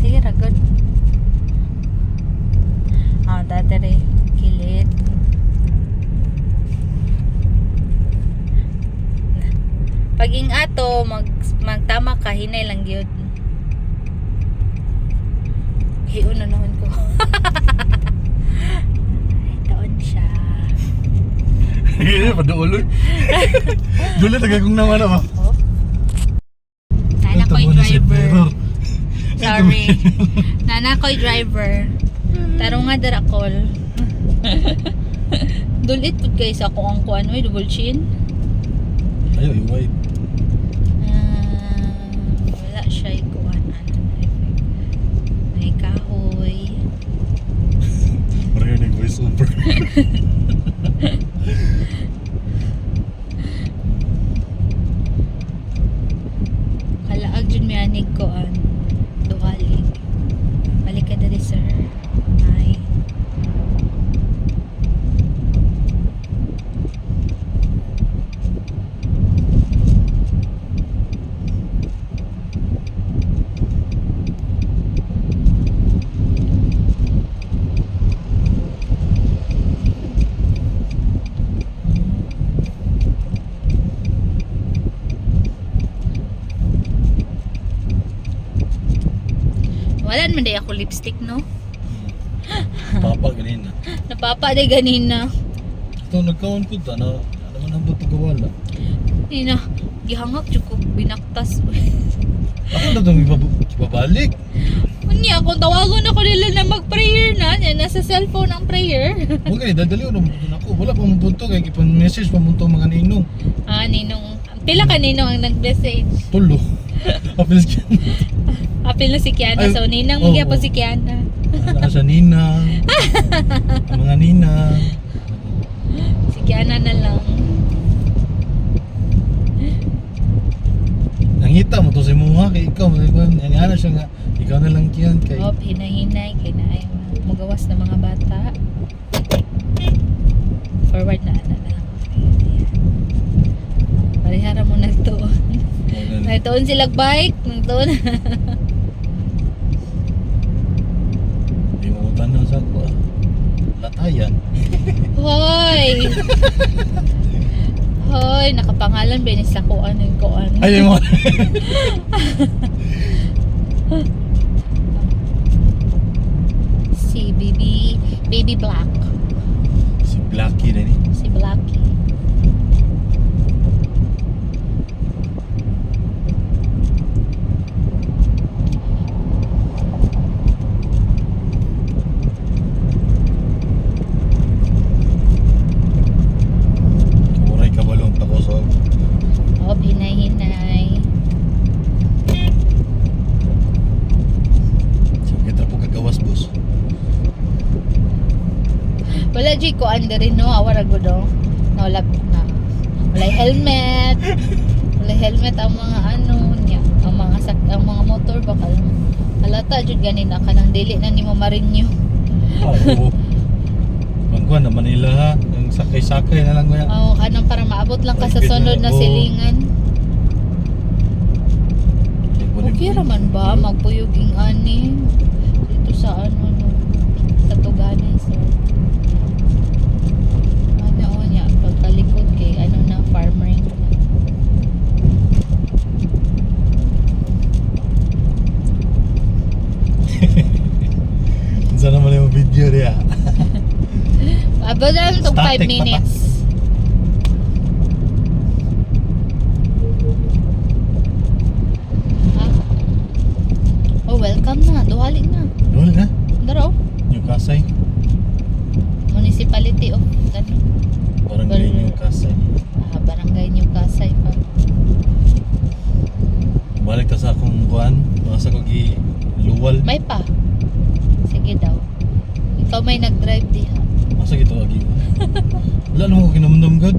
Sige, ragod. Dadere. Kilit. Pag ing ato, magtama ka, hinay lang yun. Hiyon na naman ko. Taon siya. Hindi, paduuloy. Dula taga kong naman ako. Oh. Nana ko'y driver. Sorry. Nana ko'y driver. Taro nga darakol. Dulit po guys ako ang kuan mo, double chin. Ayaw, i-wide. Wala siya ikuan. May kahoy. Parang yung voice over. Kalaag dyan may anig ko an. Duhalig. Balik ka dali sir. Ay. Wala naman day ako lipstick, no? Papa, ganina. Napapa day ganina. Ito, nagkawan ko ta na naman ang buto kawala. Ina, gihangak dyan ko binaktas. Ako na itong ibabalik. Unya, kung tawagon ako nila na mag-prayer na, yan, nasa cellphone ang prayer. Okay, dadali ko na buto na ako. Wala pa mong buto, kaya ipan-message pa mong mga ninong. Ninong. Pila ka ninong ang nag-message? Tulo. Apis ka. Apil na si Kiana. Ay, So, ninang oo. po si Kiana. Sa ninang. Ang mga ninang. Si Kiana na lang. Nangita mo to si Muha kay ikaw. Yan siya nga. Ikaw na lang kiyan kay. Oh, hinay-hinay. Kinaay. Magawas na mga bata. Forward na lang. Parihara mo nagtuon. Nagtuon silang bike. Nagtuon. Hindi mo tanong sa ako. Latayan. Hoy! Hoy, nakapangalan ba ni sa kuan yung kuan? Ay, mo. Si Baby Black. Si Blackie na ni. Si Blackie. Uray kabalong takosog. Oh, hinay-hinay. So, kita po kagawas, boss. Wala di ko rin no, awara ko do. Wala na. Wala helmet. Wala helmet ang mga ano niya, ang mga motor bakal. Halata jud ganina kanang dili na nimo marinyo. Oo. Bangkuan na Manila ha. Yung sakay-sakay na lang ko yan. Oh, kanang para maabot lang ka sa sunod na Oo. silingan. Okay raman ba magpuyuging ani dito sa ano no sa Tuganes sir. Ano niya pagtalikod kay ano na farmering. Saan naman yung video niya? Abot na lang itong 5 Static pa minutes. Oh, welcome na. Duhali na. Doon na. Daro. Yung Kasay. Municipality of ano? Barangay yung Kasay. Barangay New Kasay pa. Balik ta sa akong kuan. Mga sa kogi luwal. May pa. Sige daw. Ikaw may nag-drive di ha. Masa gito agi. Wala naman ko kinamdam god.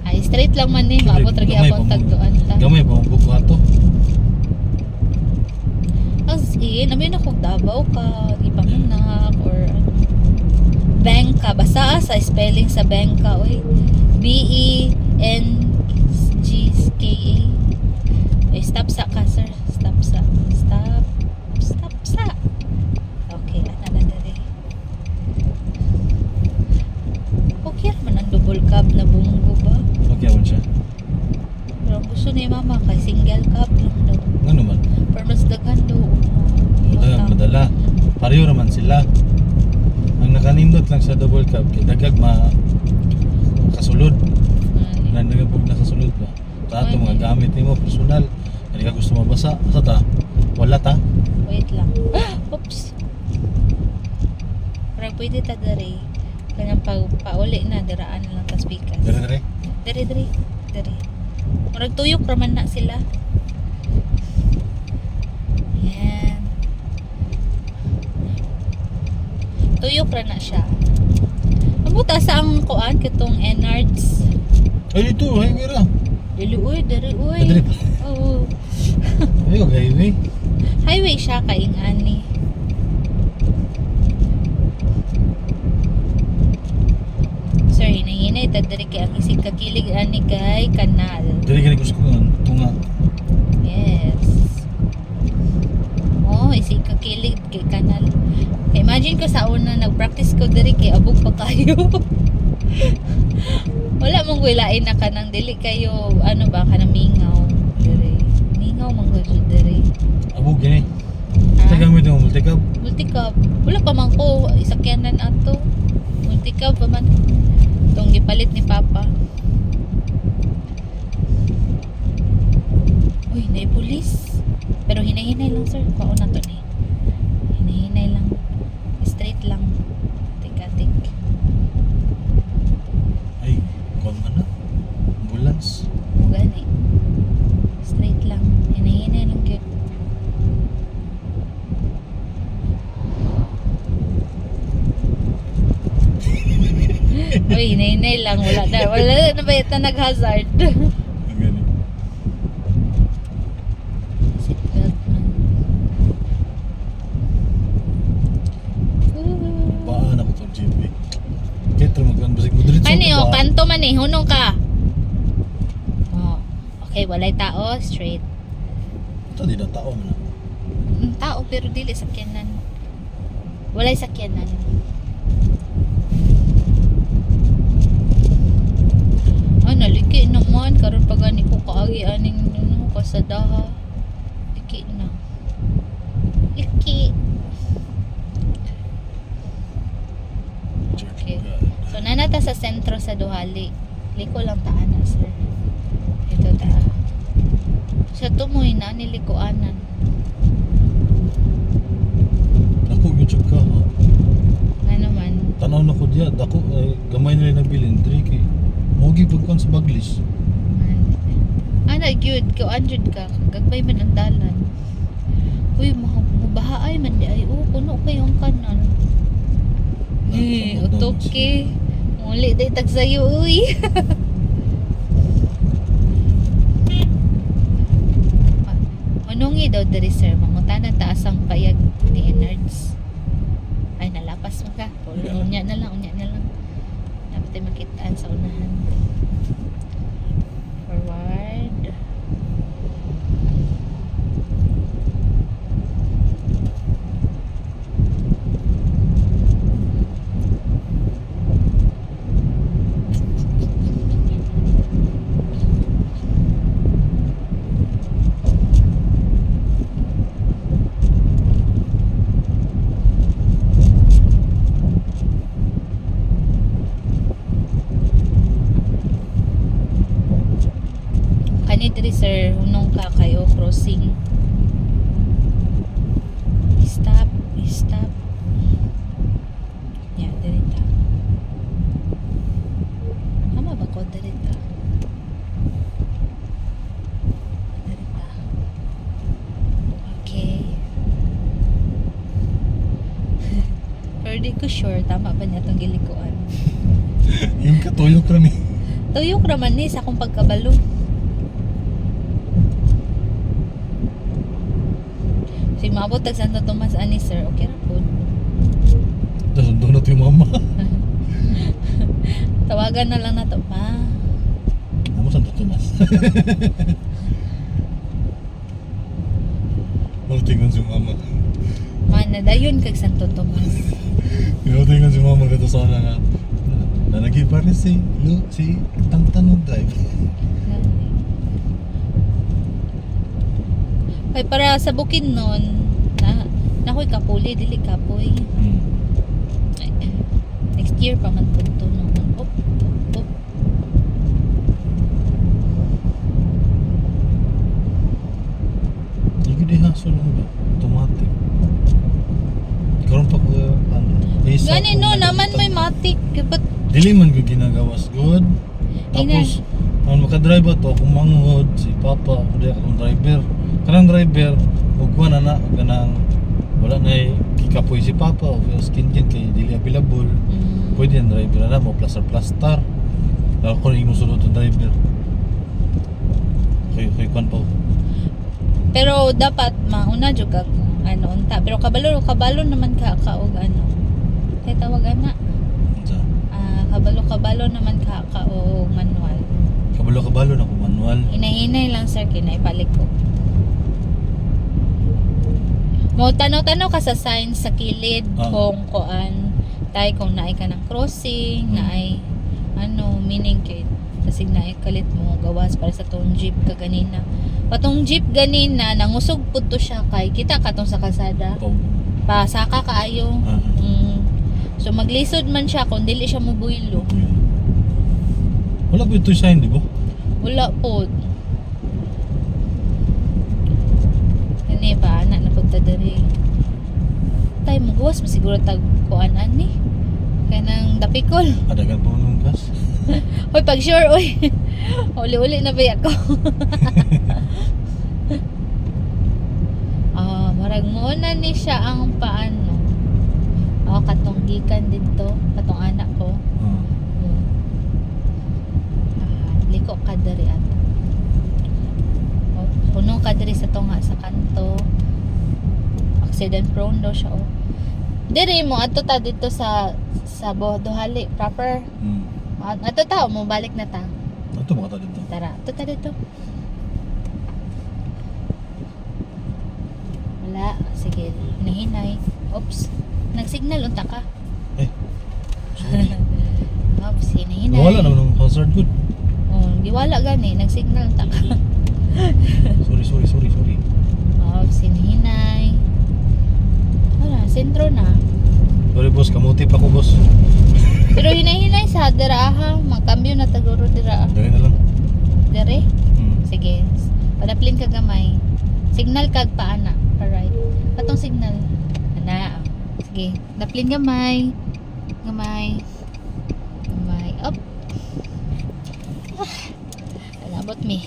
Ay, straight lang man eh. Maabot ragi Gamay akong pa mo. tagduan ta. Gamay pa mo buko ato. As in, namin ako Davao ka, ipanganak or ano. Bangka. Basta sa spelling sa Bangka. Oy. B-E-N-G-K-A. Stop sa ka, sir. Stop sa. Stop naman siya. Pero ang gusto ni mama kay single cup lang daw. Ano man? Pero mas daghan daw. Madala. Pareho naman sila. Ang nakanindot lang sa double cup kay dagag kasulod. Nandang pag nakasulod ba? Sa ato mga gamit nimo personal. Kani ka gusto mabasa, asa ta? Wala ta. Wait lang. Oops. Pero pwede ta dere. Kanyang pauli na diraan na lang tas pikas. Dire. Dere. Murag tuyok raman na sila. Yan. Tuyok ra na siya. Amuta sa ang kuan kitong Enards. Ay dito, ay mira. Dili uy, dere uy. Dere pa. Oo. Ay highway. Highway siya kaing ani. Sir, hinahinay ta dere kay ang isig kakilig ani kay kanal. Dire kani gusto ko tunga. Yes. Oh, isig kakilig kay kanal. Imagine ko sa una nag-practice ko diri kay abog pa kayo. Wala mong wilain na kanang dili kayo ano ba kanang mingaw diri. Mingaw man ko diri. Abog gini. Ha? Sa gamit mo multi-cab. Multicab. Wala pa man ko isakyanan ato. Multicab pa man. Itong gipalit ni Papa. Uy, na pulis. Pero hinahinay lang sir. Pauna to ni. Hinahinay lang. Straight lang. Tik-tik. Ay, kon man na. Ambulance. Gani. Straight lang. Hinahinay lang yun. Uy, hinahinay lang. Wala na ba ito nag-hazard? Ang gani. Seatbelt man. Baan ako tong jeep eh. Ketro magkan basig mo diretso. Ano ko yun? ba? Kanto man eh. Hunong ka. Oh. Okay, walay tao. Straight. Ito di na tao man. Tao pero dili sakyanan. Walay sakyanan. Ah, naliki naman. Karon pa gani ko kaagi aning ano, kasadaha. Liki na. Liki. Okay. So, nanata sa sentro sa Duhali. Liko lang taan na, sir. Ito ta. Sa tumoy na, nilikuanan. Ako YouTube ka. Ha? Nga naman. Tanaw na ko diya. Dako gamay nila nabilin diri kay mogi pagkuan sa baglis. Ana, gyud. Kaanjud ka. Gagbay man ang dalan. Uy, mabahaay man di ay. Puno kayo ang kanan. Utoke. Muli day tag sayo, uy. Manungi daw diri sir, mangutanan taas ang payag ni Enards. Ay nalapas mo ka. Unya na lang. Dapat tayo makitaan sa unahan. Forward. Kani diri sir, hunong ka kayo crossing. Stop. Yeah, diri ta. Ama ba ko diri ta? Diri ta. Okay. Pero di ko sure tama ba niya tong gilikuan. Yung katuyok ra ni. Tuyok raman ni sa akong pagkabalo. Si maabot tag Santo Tomas ani sir, okay ra po. Nasundo na to yung mama. Tawagan na lang na to, ma. Amo Santo Tomas. Tingnan si mama. Man, dayon kag Santo Tomas. Tingnan si mama kato sa nga. Na nagipar si Tantan mo drive. Kay para sa bukid nun, nakoy kapuli, dili kapoy. Hmm. Ay, next year pa man punto noon. Op, op, op. Hindi di hassle lang ba? Automatic. Karon pa ko ano. isa Gani ko no, nakita. naman may matik. But, Dili man ko ginagawas good. Tapos ang makadrive to kung manghod si Papa o di akong driver. Kanang driver ug kuan na ganang wala na kikapoy si Papa o skin kay dili available. Pwede ang driver na mo plaster. Ako ning musulod ang driver. Kay kuan pa. pero dapat mauna jud kag ano unta. Pero kabalo naman ka og ano. Kay tawag ana. Unsa? Kabalo naman ka og manual. Kabalo na ko manual. Hinay-hinay lang sir kinaipalit ko. Mo tanaw-tanaw ka sa signs sa kilid kung kuan tay kung naay ka ng crossing, naay ano meaning kay kasi naay kalit mo gawas para sa tong jeep ka ganina. Patong jeep ganina nangusog pud to siya kay kita katong sa kalsada. Pasaka kaayo. So maglisod man siya kung dili siya mobuylo. Wala po ito sign, di ba? Wala po. Kani ba, anak na pagtadari. Tay, magawas mo siguro tag kuanan ni. Kaya nang dapikol. Adagan po ng gas. Hoy, pag sure, oy. Uli-uli na ba ako? Marag muna ni siya ang paano. Katong gikan dito. Katong anak ko. Liko kadari ato. Puno kadari sa tunga sa kanto. Accident prone daw siya Diri mo ato ta dito sa Bohdohali proper. Ato ta mo balik na ta. Ato mga ta dito. Tara, ato ta dito. Wala, sige, hinahinay. Oops. Nagsignal unta ka. Sorry. Oops, hinahinay. Wala naman ng hazard good. Giwala gani, nagsignal unta ka. Sorry. Oops, hinahinay. Wala, sentro na. Sorry boss, kamuti pa ko boss. Pero hinay-hinay sa dira magkambyo na taguro dira. Dali na lang. Dire? Sige. Padaplin ka gamay. Signal kag paana. Alright. Patong signal. Ana. Sige. Daplin gamay. Gamay. Up. Alabot mi.